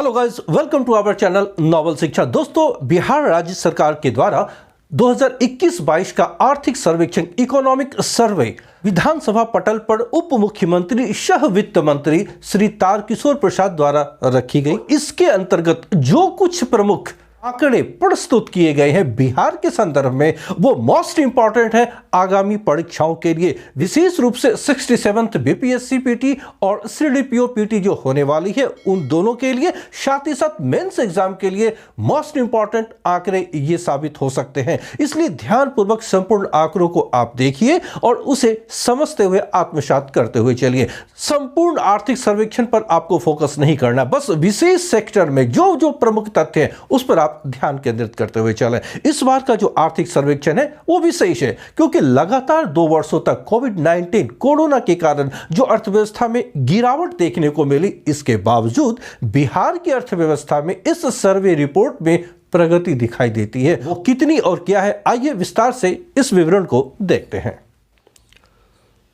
Hello guys, welcome to our channel novel Shiksha. दोस्तों, बिहार राज्य सरकार के द्वारा 2021-22 का आर्थिक सर्वेक्षण इकोनॉमिक सर्वे विधानसभा पटल पर उप मुख्यमंत्री सह वित्त मंत्री श्री तारकिशोर प्रसाद द्वारा रखी गई। इसके अंतर्गत जो कुछ प्रमुख आंकड़े प्रस्तुत किए गए हैं बिहार के संदर्भ में, वो मोस्ट इंपॉर्टेंट है आगामी परीक्षाओं के लिए, विशेष रूप से 67th बीपीएससी पीटी और सीडीपीओ पीटी जो होने वाली है उन दोनों के लिए, साथ ही साथ मेंस एग्जाम के लिए मोस्ट इंपॉर्टेंट आंकड़े ये साबित हो सकते हैं। इसलिए ध्यानपूर्वक संपूर्ण आंकड़ों को आप देखिए और उसे समझते हुए आत्मसात करते हुए चलिए। संपूर्ण आर्थिक सर्वेक्षण पर आपको फोकस नहीं करना, बस विशेष सेक्टर में जो जो प्रमुख तथ्य हैं उस पर ध्यान केंद्रित करते हुए चलें। इस बार का जो आर्थिक सर्वेक्षण है वो विशेष है क्योंकि लगातार 2 वर्षों तक कोविड-19 कोरोना के कारण जो अर्थव्यवस्था में गिरावट देखने को मिली, इसके बावजूद बिहार की अर्थव्यवस्था में इस सर्वे रिपोर्ट में प्रगति दिखाई देती है। वो कितनी और क्या है, आइए विस्तार से इस विवरण को देखते हैं।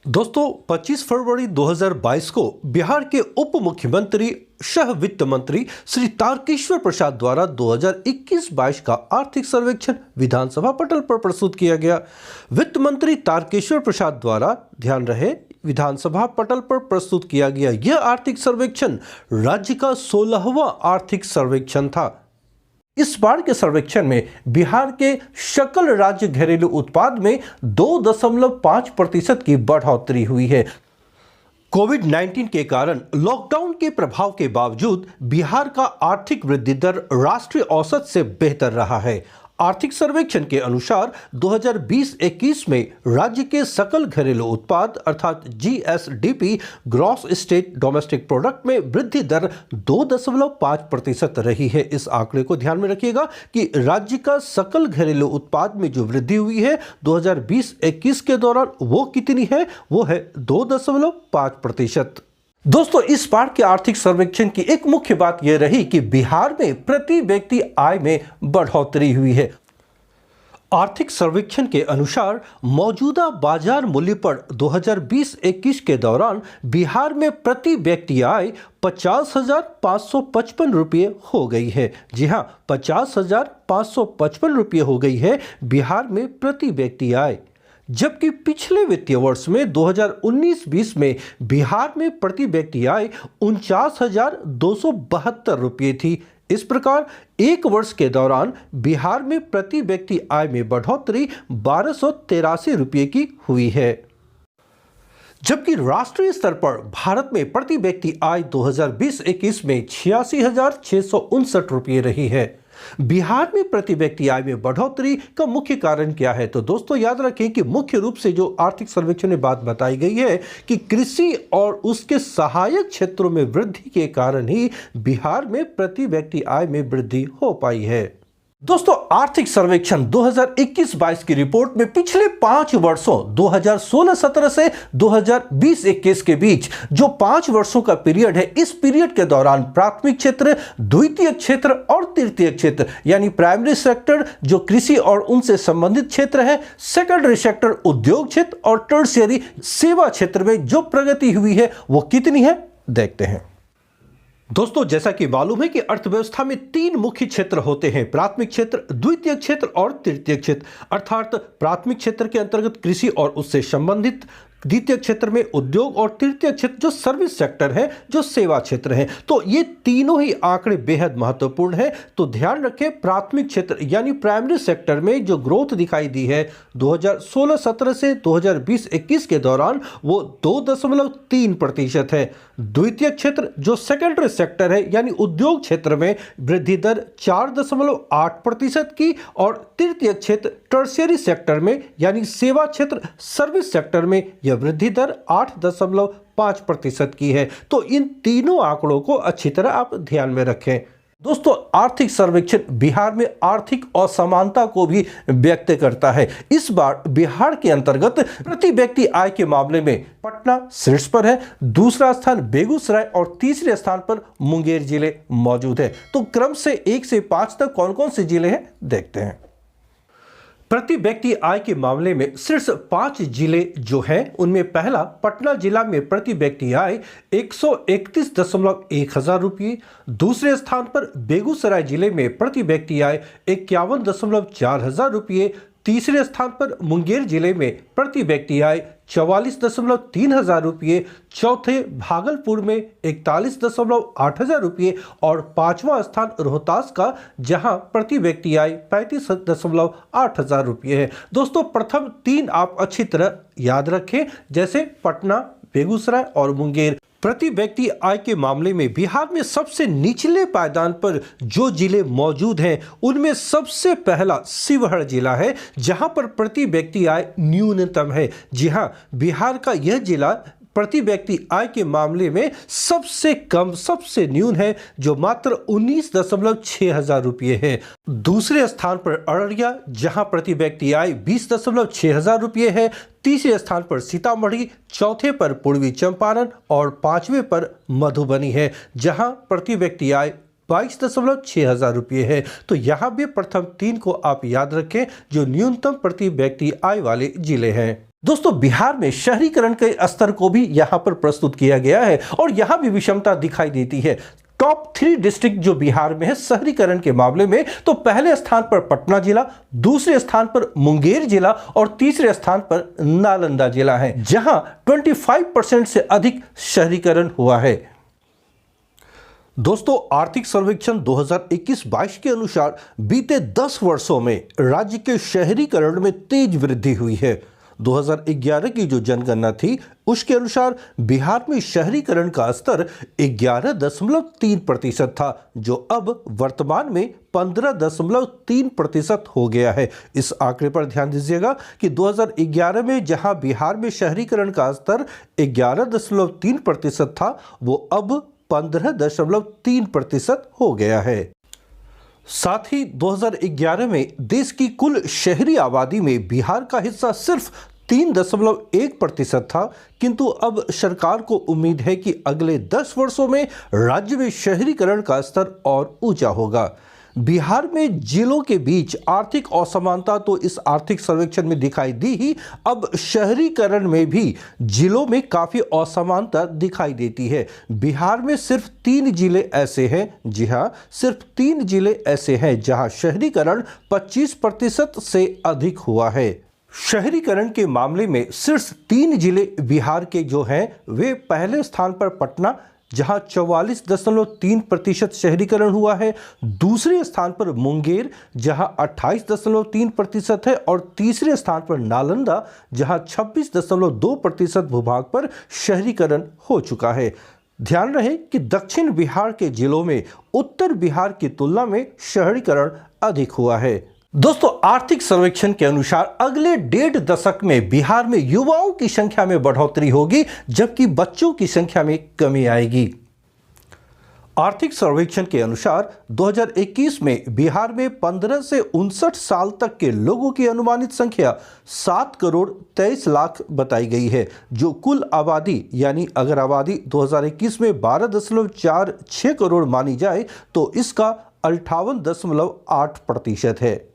दोस्तों, 25 फरवरी 2022 को बिहार के उप मुख्यमंत्री सह वित्त मंत्री श्री तारकिशोर प्रसाद द्वारा 2021-22 का आर्थिक सर्वेक्षण विधानसभा पटल पर प्रस्तुत किया गया। वित्त मंत्री तारकिशोर प्रसाद द्वारा, ध्यान रहे, विधानसभा पटल पर प्रस्तुत किया गया यह आर्थिक सर्वेक्षण राज्य का 16वां आर्थिक सर्वेक्षण था। इस बार के सर्वेक्षण में बिहार के सकल राज्य घरेलू उत्पाद में 2.5% की बढ़ोतरी हुई है। कोविड-19 के कारण लॉकडाउन के प्रभाव के बावजूद बिहार का आर्थिक वृद्धि दर राष्ट्रीय औसत से बेहतर रहा है। आर्थिक सर्वेक्षण के अनुसार 2020-21 में राज्य के सकल घरेलू उत्पाद अर्थात GSDP gross state domestic product में वृद्धि दर 2.5% रही है। इस आंकड़े को ध्यान में रखिएगा कि राज्य का सकल घरेलू उत्पाद में जो वृद्धि हुई है 2020-21 के दौरान वो कितनी है, वो है 2.5%। दोस्तों, इस बार के आर्थिक सर्वेक्षण की एक मुख्य बात यह रही कि बिहार में प्रति व्यक्ति आय में बढ़ोतरी हुई है। आर्थिक सर्वेक्षण के अनुसार मौजूदा बाजार मूल्य पर 2020-21 के दौरान बिहार में प्रति व्यक्ति आय 50,555 रुपये हो गई है। जी हां, 50,555 रुपये हो गई है बिहार में प्रति व्यक्ति आय, जबकि पिछले वित्तीय वर्ष में 2019-20 में बिहार में प्रति व्यक्ति आय 49,272 रुपये थी। इस प्रकार एक वर्ष के दौरान बिहार में प्रति व्यक्ति आय में बढ़ोतरी 1283 रुपये की हुई है, जबकि राष्ट्रीय स्तर पर भारत में प्रति व्यक्ति आय 2020-21 में 86,659 रुपये रही है। बिहार में प्रति व्यक्ति आय में बढ़ोतरी का मुख्य कारण क्या है? तो दोस्तों, याद रखें कि मुख्य रूप से जो आर्थिक सर्वेक्षण में बात बताई गई है कि कृषि और उसके सहायक क्षेत्रों में वृद्धि के कारण ही बिहार में प्रति व्यक्ति आय में वृद्धि हो पाई है। दोस्तों, आर्थिक सर्वेक्षण 2021-22 की रिपोर्ट में पिछले 5 वर्षों 2016-17 से 2020-21 के बीच जो 5 वर्षों का पीरियड है, इस पीरियड के दौरान प्राथमिक क्षेत्र, द्वितीय क्षेत्र और तृतीय क्षेत्र यानी प्राइमरी सेक्टर जो कृषि और उनसे संबंधित क्षेत्र है, सेकेंडरी सेक्टर उद्योग क्षेत्र और टर्शियरी सेवा क्षेत्र में जो प्रगति हुई है वो कितनी है, देखते हैं। दोस्तों, जैसा कि मालूम है कि अर्थव्यवस्था में 3 मुख्य क्षेत्र होते हैं, प्राथमिक क्षेत्र, द्वितीय क्षेत्र और तृतीय क्षेत्र। अर्थात प्राथमिक क्षेत्र के अंतर्गत कृषि और उससे संबंधित, द्वितीय क्षेत्र में उद्योग और तृतीय क्षेत्र जो सर्विस सेक्टर है, जो सेवा क्षेत्र है। तो ये तीनों ही आंकड़े बेहद महत्वपूर्ण है। तो ध्यान रखें, प्राथमिक क्षेत्र यानी प्राइमरी सेक्टर में जो ग्रोथ दिखाई दी है 2016-17 से 2020-21 के दौरान वो 2.3% है। द्वितीय क्षेत्र जो सेकेंडरी सेक्टर है यानी उद्योग क्षेत्र में वृद्धि दर 4.8% की और तृतीय क्षेत्र टर्शियरी सेक्टर में यानी सेवा क्षेत्र सर्विस सेक्टर में यह वृद्धि दर 8.5% की है। तो इन तीनों आंकड़ों को अच्छी तरह आप ध्यान में रखें। दोस्तों, आर्थिक सर्वेक्षण बिहार में आर्थिक असमानता को भी व्यक्त करता है। इस बार बिहार के अंतर्गत प्रति व्यक्ति आय के मामले में पटना शीर्ष पर है, दूसरा स्थान बेगूसराय और तीसरे स्थान पर मुंगेर जिले मौजूद है। तो क्रम से 1 से 5 तक कौन कौन से जिले हैं, देखते हैं। प्रति व्यक्ति आय के मामले में शीर्ष 5 जिले जो हैं उनमें पहला पटना जिला में प्रति व्यक्ति आय 131.1 हजार रुपये। दूसरे स्थान पर बेगूसराय जिले में प्रति व्यक्ति आय 51.4 हजार रुपये। तीसरे स्थान पर मुंगेर जिले में प्रति व्यक्ति आय 44.3 हजार रुपये। चौथे भागलपुर में 41.8 हजार रुपये और पांचवा स्थान रोहतास का जहां प्रति व्यक्ति आय 35.8 हजार रुपये है। दोस्तों प्रथम 3 आप अच्छी तरह याद रखें, जैसे पटना, बेगूसराय और मुंगेर। प्रति व्यक्ति आय के मामले में बिहार में सबसे निचले पायदान पर जो जिले मौजूद हैं उनमें सबसे पहला शिवहर जिला है, जहां पर प्रति व्यक्ति आय न्यूनतम है। जी हां, बिहार का यह जिला प्रति व्यक्ति आय के मामले में सबसे कम, सबसे न्यून है, जो मात्र 19.6 हजार रुपये है। दूसरे स्थान पर अररिया, जहां प्रति व्यक्ति आय 20.6 हजार रुपये है। तीसरे स्थान पर सीतामढ़ी, चौथे पर पूर्वी चंपारण और पांचवें पर मधुबनी है, जहां प्रति व्यक्ति आय 22.6 हजार रुपये है। तो यहाँ भी प्रथम 3 को आप याद रखें जो न्यूनतम प्रति व्यक्ति आय वाले जिले हैं। दोस्तों बिहार में शहरीकरण के स्तर को भी यहाँ पर प्रस्तुत किया गया है और यहाँ भी विषमता दिखाई देती है। टॉप 3 डिस्ट्रिक्ट जो बिहार में है शहरीकरण के मामले में, तो पहले स्थान पर पटना जिला, दूसरे स्थान पर मुंगेर जिला और तीसरे स्थान पर नालंदा जिला है, जहां 25% से अधिक शहरीकरण हुआ है। दोस्तों आर्थिक सर्वेक्षण 2021-22 के अनुसार बीते 10 वर्षों में राज्य के शहरीकरण में तेज वृद्धि हुई है। 2011 की जो जनगणना थी उसके अनुसार बिहार में शहरीकरण का स्तर 11.3% था, जो अब वर्तमान में 15.3% हो गया है। इस आंकड़े पर ध्यान दीजिएगा कि 2011 में जहां बिहार में शहरीकरण का स्तर 11.3% था, वो अब 15.3% हो गया है। साथ ही 2011 में देश की कुल शहरी आबादी में बिहार का हिस्सा सिर्फ 3.1% था, किंतु अब सरकार को उम्मीद है कि अगले 10 वर्षों में राज्य में शहरीकरण का स्तर और ऊंचा होगा। बिहार में जिलों के बीच आर्थिक असमानता तो इस आर्थिक सर्वेक्षण में दिखाई दी ही, अब शहरीकरण में भी जिलों में काफ़ी असमानता दिखाई देती है। बिहार में सिर्फ 3 जिले ऐसे हैं, जी हाँ, सिर्फ 3 जिले ऐसे हैं जहां शहरीकरण 25% से अधिक हुआ है। शहरीकरण के मामले में शीर्ष 3 जिले बिहार के जो हैं वे पहले स्थान पर पटना, जहां 44.3% शहरीकरण हुआ है। दूसरे स्थान पर मुंगेर, जहां 28.3% है और तीसरे स्थान पर नालंदा, जहां 26.2% भूभाग पर शहरीकरण हो चुका है। ध्यान रहे कि दक्षिण बिहार के जिलों में उत्तर बिहार की तुलना में शहरीकरण अधिक हुआ है। दोस्तों आर्थिक सर्वेक्षण के अनुसार अगले 1.5 दशक में बिहार में युवाओं की संख्या में बढ़ोतरी होगी, जबकि बच्चों की संख्या में कमी आएगी। आर्थिक सर्वेक्षण के अनुसार 2021 में बिहार में 15 से 59 साल तक के लोगों की अनुमानित संख्या 7 करोड़ 23 लाख बताई गई है, जो कुल आबादी यानी अगर आबादी 2021 में 12.46 करोड़ मानी जाए तो इसका 58.8% है।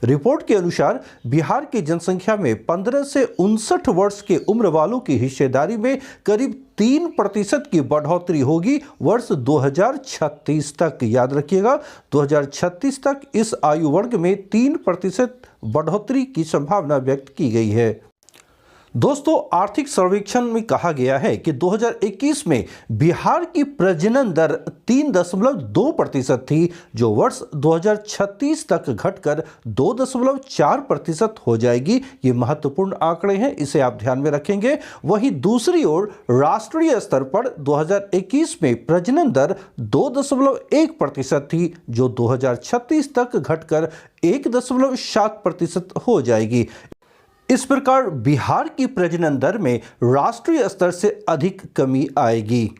रिपोर्ट के अनुसार बिहार की जनसंख्या में 15 से 59 वर्ष के उम्र वालों की हिस्सेदारी में करीब 3% की बढ़ोतरी होगी वर्ष 2036 तक। याद रखिएगा 2036 तक इस आयु वर्ग में 3% बढ़ोतरी की संभावना व्यक्त की गई है। दोस्तों आर्थिक सर्वेक्षण में कहा गया है कि 2021 में बिहार की प्रजनन दर 3.2% थी, जो वर्ष 2036 तक घटकर 2.4% हो जाएगी। ये महत्वपूर्ण आंकड़े हैं, इसे आप ध्यान में रखेंगे। वहीं दूसरी ओर राष्ट्रीय स्तर पर 2021 में प्रजनन दर 2.1% थी, जो 2036 तक घटकर 1.7% हो जाएगी। इस प्रकार बिहार की प्रजनन दर में राष्ट्रीय स्तर से अधिक कमी आएगी।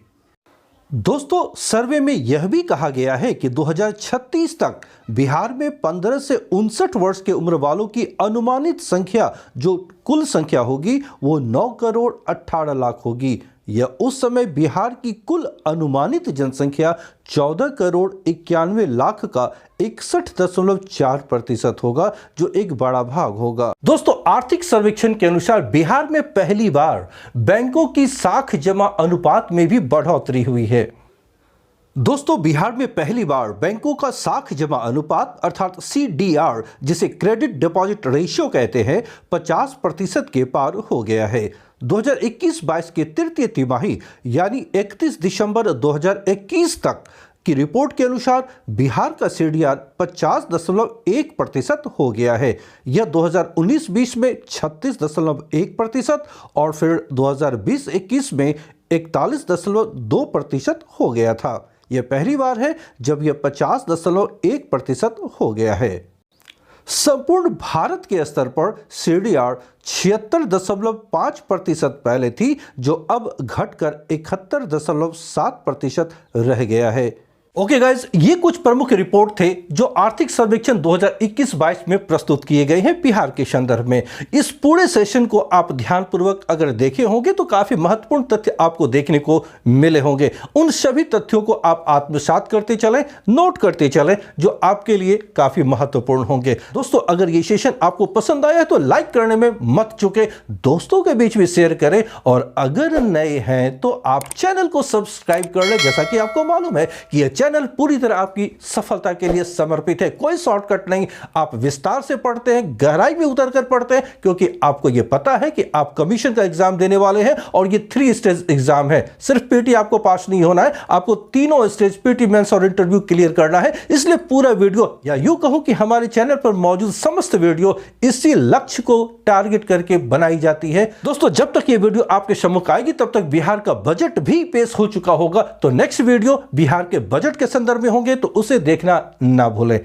दोस्तों सर्वे में यह भी कहा गया है कि 2036 तक बिहार में 15 से 59 वर्ष के उम्र वालों की अनुमानित संख्या जो कुल संख्या होगी वो 9 करोड़ 18 लाख होगी। यह उस समय बिहार की कुल अनुमानित जनसंख्या 14 करोड़ 91 लाख का 61.4% होगा, जो एक बड़ा भाग होगा। दोस्तों, आर्थिक सर्वेक्षण के अनुसार बिहार में पहली बार बैंकों की साख जमा अनुपात में भी बढ़ोतरी हुई है। दोस्तों, बिहार में पहली बार बैंकों का साख जमा अनुपात अर्थात CDR, जिसे क्रेडिट डिपॉजिट रेशियो कहते हैं, 50% के पार हो गया है। 2021-22 के तृतीय तिमाही यानी 31 दिसंबर 2021 तक की रिपोर्ट के अनुसार बिहार का CDR 50.1% हो गया है। यह 2019-20 में 36.1% और फिर 2020-21 में 41.2% हो गया था। यह पहली बार है जब यह 50.1% हो गया है। संपूर्ण भारत के स्तर पर CDR 76.5% पहले थी, जो अब घटकर 71.7% रह गया है। ओके गाइज, ये कुछ प्रमुख रिपोर्ट थे जो आर्थिक सर्वेक्षण 2021-22 में प्रस्तुत किए गए हैं बिहार के संदर्भ में। इस पूरे सेशन को आप ध्यानपूर्वक अगर देखे होंगे तो काफी महत्वपूर्ण तथ्य आपको देखने को मिले होंगे। उन सभी तथ्यों को आप आत्मसात करते चलें, नोट करते चलें, जो आपके लिए काफी महत्वपूर्ण होंगे। दोस्तों, अगर ये सेशन आपको पसंद आया तो लाइक करने में मत चूकें, दोस्तों के बीच में शेयर करें, और अगर नए हैं तो आप चैनल को सब्सक्राइब कर लें। जैसा कि आपको मालूम है कि यह चैनल पूरी तरह आपकी सफलता के लिए समर्पित है। कोई शॉर्टकट नहीं, आप विस्तार से पढ़ते हैं, गहराई में उतरकर पढ़ते हैं, क्योंकि आपको यह पता है कि आप कमीशन का एग्जाम देने वाले हैं और ये 3 स्टेज एग्जाम है। सिर्फ पीटी आपको पास नहीं होना है, आपको तीनों स्टेज पीटी, मेंस और इंटरव्यू क्लियर करना है। इसलिए पूरा वीडियो, या यूं कहूं कि हमारे चैनल पर मौजूद समस्त वीडियो इसी लक्ष्य को टारगेट करके बनाई जाती है। दोस्तों, जब तक ये वीडियो आपके सम्मुख आएगी तब तक बिहार का बजट भी पेश हो चुका होगा। तो नेक्स्ट वीडियो बिहार के बजट के संदर्भ में होंगे, तो उसे देखना ना भूलें।